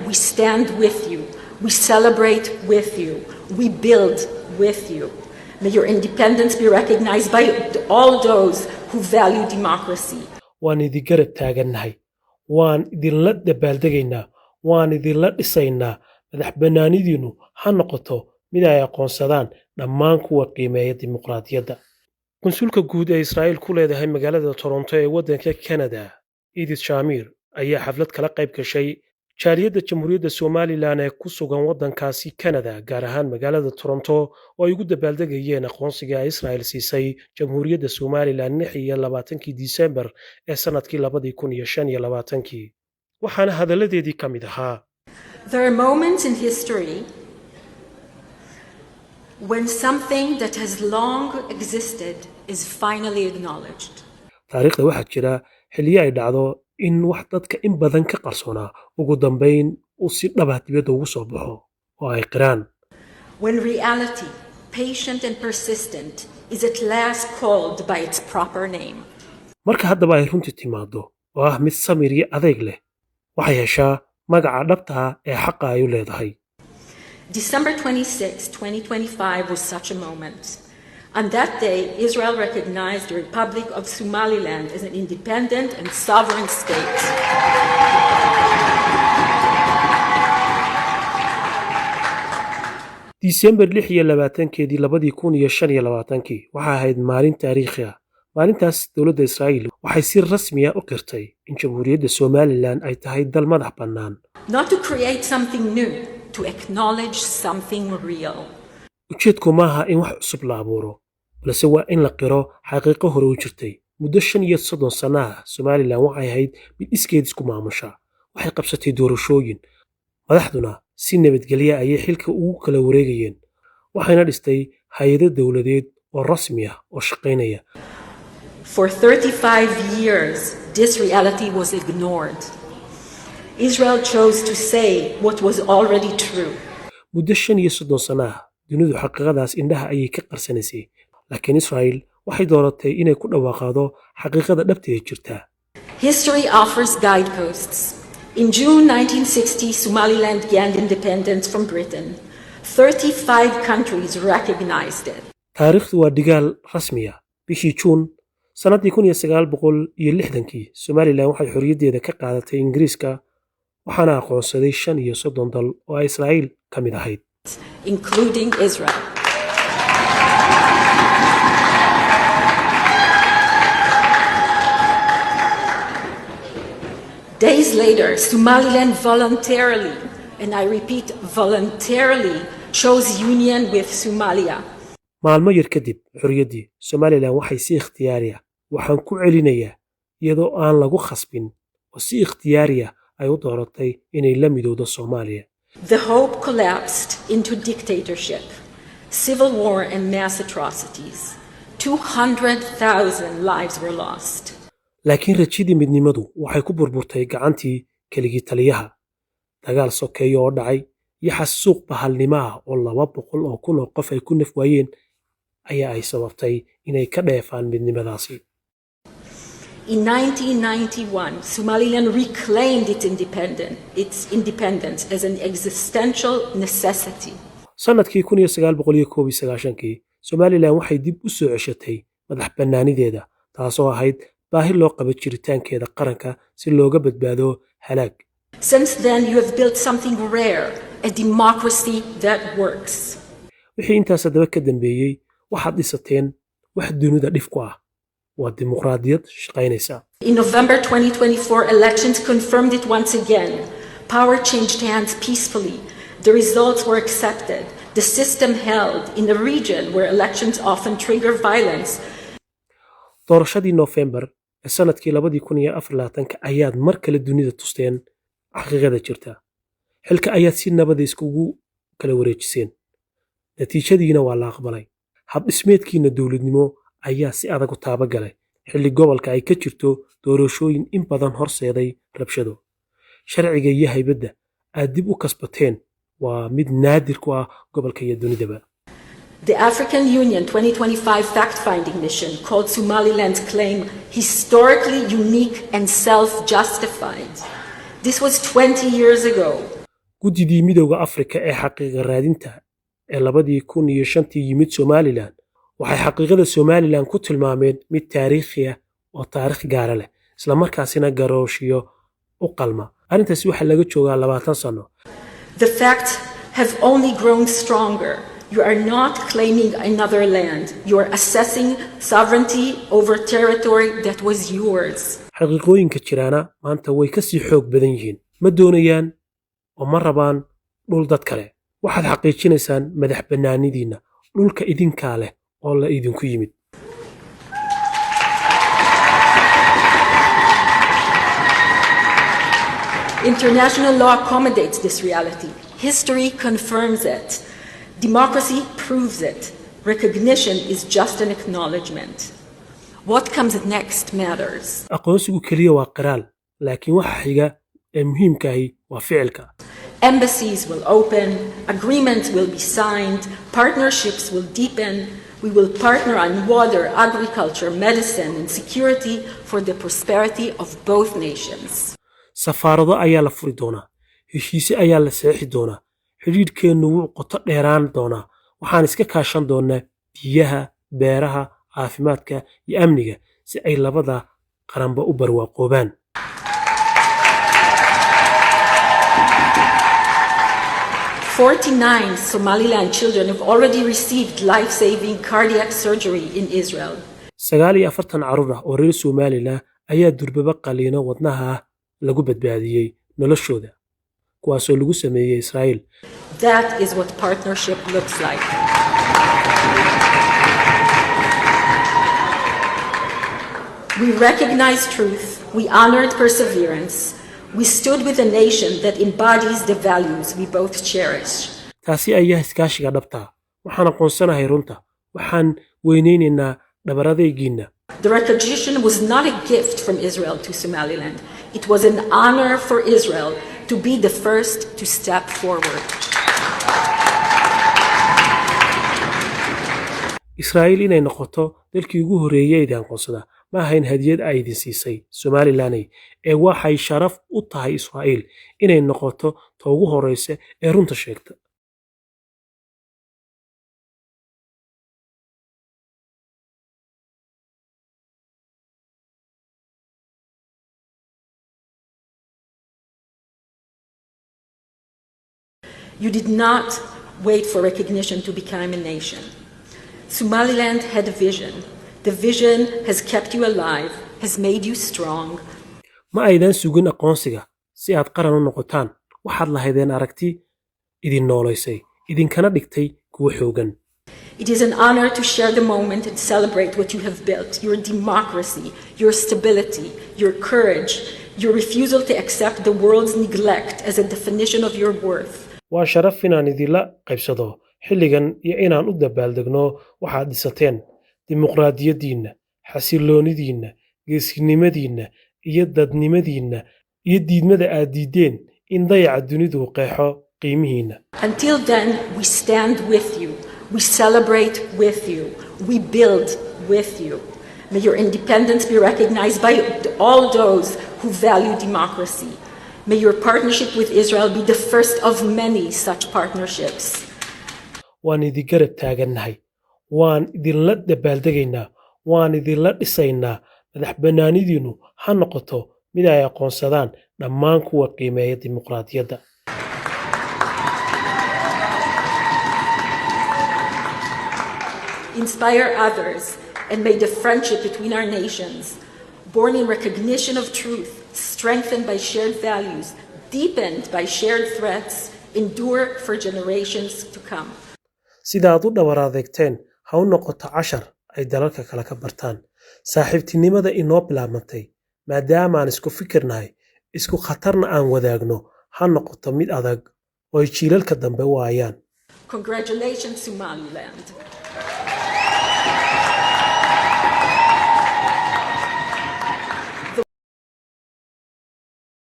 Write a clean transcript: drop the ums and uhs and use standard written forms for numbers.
we stand with you, we celebrate with you, we build with you. May your independence be recognized by all those who value democracy. waan idin garab taagannahay waan idinla dabaaldegaynaa waan idinla dhisaynaa madaxbannaanidiinnu ha noqoto mid ay aqoonsadaan dhammaan kuwa qiimeeya dimuqraadiyadda konsulka guud ee Israa'iil ku leedahay magaalada Toronto ee waddanka Canada Edith Shamir ayaa xaflad kala qayb gashay jaaliyadda Jamhuuriyadda Somaliland ee ku sugan waddankaasi Canada gaar ahaan magaalada Toronto oo ay ugu dabaaldegayeen aqoonsiga Israa'iil siisay Jamhuuriyadda Somaliland 26 December ee sanadkii 2025 waxaana hadalladeedii ka mid ahaa There are moments in history when something that has long existed is finally acknowledged. taariikhda waxaa jira xilliyo ay dhacdo in wax dadka in badan ka qarsoonaa ugu dambayn uu si dhaba dibadda ugu soo baxo oo ay qiraan When reality, patient and persistent, is at last called by its proper name. marka haddaba ay runtii timaado oo ah mid samir iyo adeeg leh waxay heshaa magaca dhabta ah ee xaqa ay u leedahay December 26, 2025 was such a moment. On that day, Israel recognized the Republic of Somaliland as an independent and sovereign state. December 26 2025 waxay ahayd maalin taariikhi ah maalintaas dowladda Israa'iil waxay si rasmi ah u qirtay in Jamhuuriyadda Somaliland ay tahay dal madax bannaan Not to create something new, to acknowledge something real. ujeedku maaha in wax cusub la abuuro balse waa in la qiro xaqiiqo hore u jirtay muddo 35 sano ah Somaliland waxay ahayd mid iskeed isku maamusha waxay qabsatay doorashooyin madaxduna si nabadgelyo ayay xilka ugu kala wareegayeen waxayna dhistay hay'ado dawladeed oo rasmi ah oo shaqeynaya For 35 years, this reality was ignored. Israel chose to say what was already true. muddo 35 sano ah dunidu xaqiiqadaas indhaha ayay ka qarsanaysay laakiin Israa'iil waxay dooratay inay ku dhawaaqado xaqiiqada dhabteeda jirta History offers guideposts. In June 1960, Somaliland gained independence from Britain. 35 countries recognized it. taariikhdu waa dhigaal rasmi ah bishii Juun sanadii 1960 Somaliland waxay xorriyaddeeda ka qaadatay Ingiriiska waxaana aqoonsaday 35 dal oo ay Israa'iil ka mid ahayd including Israel. Days later, Somaliland voluntarily, and I repeat, voluntarily, chose union with Somalia. maalmo yar kadib xorriyaddii Somaliland waxay si ikhtiyaari ah waxaan ku celinayaa iyadoo aan lagu khasbin oo si ikhtiyaari ah ay u dooratay inay la midowdo Soomaaliya The hope collapsed into dictatorship, civil war and mass atrocities. 200,000 lives were lost. laakiin rajadii midnimadu waxay ku burburtay gacantii keligii taliyaha dagaal sokeeyo oo dhacay iyo xasuuq bahalnimo ah oo 200 oo kun oo qof ay ku naf waayeen ayaa ay sababtay inay ka dheefaan midnimadaasi In 1991, Somaliland reclaimed its independence as an existential necessity. sanadkii 1991 Somaliland waxay dib u soo ceshatay madax bannaanideeda taasoo ahayd baahi loo qabo jiritaankeeda qaranka si looga badbaado halaag Since then, you have built something rare, a democracy that works. wixii intaas haddaba ka dambeeyey waxaad dhisateen wax dunida dhif ku ah waa dimuqraadiyad shaqaynaysa In November 2024, elections confirmed it once again. Power changed hands peacefully. The results were accepted. The system held in a region where elections often trigger violence. doorashadii November ee sanadkii 2024 ayaad mar kale dunida tusteen xaqiiqada jirta xilka ayaad si nabad iskugu kala wareejiseen natiijadiina waa la aqbalay hab dhismeedkiina dawladnimo ayaa si adag u taabagalay xilli gobolka ay ka jirto doorashooyin in badan horseeday rabshado sharciga iyo haybadda aad dib u kasbateen waa mid naadir ku ah gobolka iyo dunidaba The African Union 2025 fact-finding mission called Somaliland's claim historically unique and self-justified. This was 20 years ago. guddidii midowga Afrika ee xaqiiqa raadinta ee 2005 yimid Somaliland waxay xaqiiqada Somaliland ku tilmaameen mid taariikhi ah oo taariikh gaar ah leh isla markaasina garooshiyo u qalma arrintaasi waxa laga joogaa 20 sano. The facts have only grown stronger. You are not claiming another land. You are assessing sovereignty over territory that was yours. xaqiiqooyinka jiraana maanta way ka sii xoog badan yihiin ma doonayaan oo ma rabaan dhul dad kale waxaad xaqiijinaysaan madax bannaanidiina dhulka idinkaa leh oo la idinku yimid. International law accommodates this reality. History confirms it. Democracy proves it. Recognition is just an acknowledgement. What comes next matters. aqoonsigu kaliya waa qiraal laakiin waxa xiga ee muhiimka ahi waa ficilka. Embassies will open, agreements will be signed, partnerships will deepen. We will partner on water, agriculture, medicine, and security for the prosperity of both nations. safaarado ayaa la furi doonaa heshiise ayaa la saxiixi doonaa xiriirkeennu wuu qoto dheeraan doonaa waxaan iska kaashan doonaa biyaha beeraha caafimaadka iyo amniga si ay labada qaranba u barwaaqoobaan. 49 Somaliland children have already received life-saving cardiac surgery in Israel. 49 carruur ah oo reer Somaliland ayaa durbaba qaliino wadnaha lagu badbaadiyay noloshooda kuwaasoo lagu sameeyay Israel. That is what partnership looks like. We recognized truth, we honored perseverance, we stood with a nation that embodies the values we both cherish. taasi ayaa iskaashiga dhabta waxaan aqoonsanahay runta waxaan weyneynaynaa dhabaradaygiina. The recognition was not a gift from Israel to Somaliland. It was an honor for Israel to be the first to step forward. Israel inay noqoto dalkii ugu horeeyay ee aqoonsada ma ahayn hadiyad ay idin siisay Somaliland ee waxay sharaf u tahay Israel inay noqoto ta ugu horeysa ee runta sheegta. You did not wait for recognition to become a nation. Somaliland had a vision. The vision has kept you alive, has made you strong. ma aydan sugin aqoonsiga si aad qaran u noqotaan waxaad lahaydeen aragti idin noolaysay idinkana dhigtay kuwa xoogan. It is an honor to share the moment and celebrate what you have built, your democracy, your stability, your courage, your refusal to accept the world's neglect as a definition of your worth. waa sharaf inaan idinla qaybsado xilligan iyo inaan u dabaaldegno waxaad dhisateen dimuqraadiyaddiinna xasiloonidiinna geesinimadiinna iyo dadnimadiinna iyo diidmada aad diideen in dayaca dunidu qeexo qiimihiinna. Until then, we stand with you, we celebrate with you, we build with you. May your independence be recognized by all those who value democracy. May your partnership with Israel be the first of many such partnerships. waan idin garab taagannahay waan idinla dabaaldegaynaa waan idinla dhisaynaa madax bannaanidiinnu ha noqoto mid ay aqoonsadaan dhammaan kuwa qiimeeya dimuqraadiyadda. Inspire others, and may the friendship between our nations, born in recognition of truth, strengthened by shared values, deepened by shared threats, endure for generations to come. sidaad u dhabar adeegteen ha u noqoto cashar ay dalalka kale ka bartaan saaxiibtinimada inoo bilaabantay maadaamaan isku fikirnahay isku khatarna aan wadaagno ha noqoto mid adag oo ay jiilalka dambe waayaan. Congratulations, Somaliland.